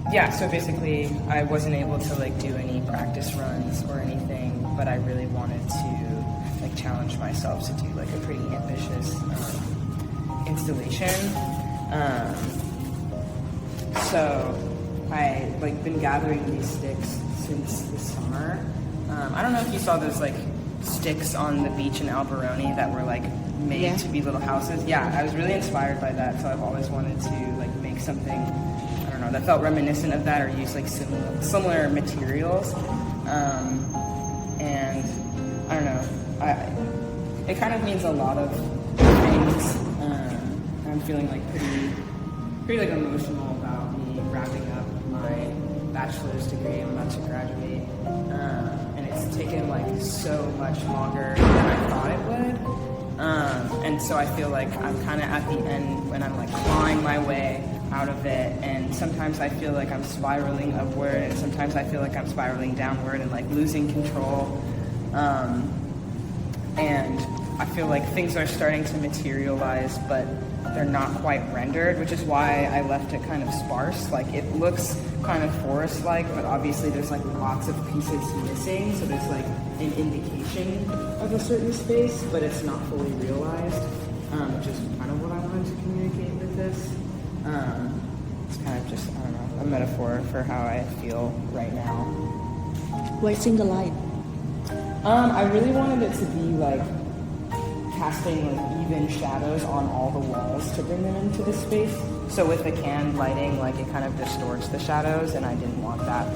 Yeah, so basically I wasn't able to like do any practice runs or anything, but I really wanted to like challenge myself to do like a pretty ambitious installation. So I like been gathering these sticks since the summer. I don't know if you saw those like sticks on the beach in Alberoni that were like made to be little houses. Yeah, I was really inspired by that, so I've always wanted to like make something, I don't know, that felt reminiscent of that or use like similar materials. And I don't know, it kind of means a lot of things. I'm feeling like pretty like emotional about me wrapping up my bachelor's degree. I'm about to graduate, and it's taken like so much longer than I thought it would. And so I feel like I'm kind of at the end when I'm like clawing my way out of it, and sometimes I feel like I'm spiraling upward, and sometimes I feel like I'm spiraling downward and like losing control. And I feel like things are starting to materialize, but they're not quite rendered, which is why I left it kind of sparse. Like it looks kind of forest-like, but obviously there's like lots of pieces missing, so there's like an indication of a certain space, but it's not fully realized, which is kind of what I wanted to communicate with this. It's kind of just, I don't know, a metaphor for how I feel right now. What's in the light? I really wanted it to be like casting like even shadows on all the walls to bring them into the space. So with the canned lighting, like it kind of distorts the shadows, and I didn't want that.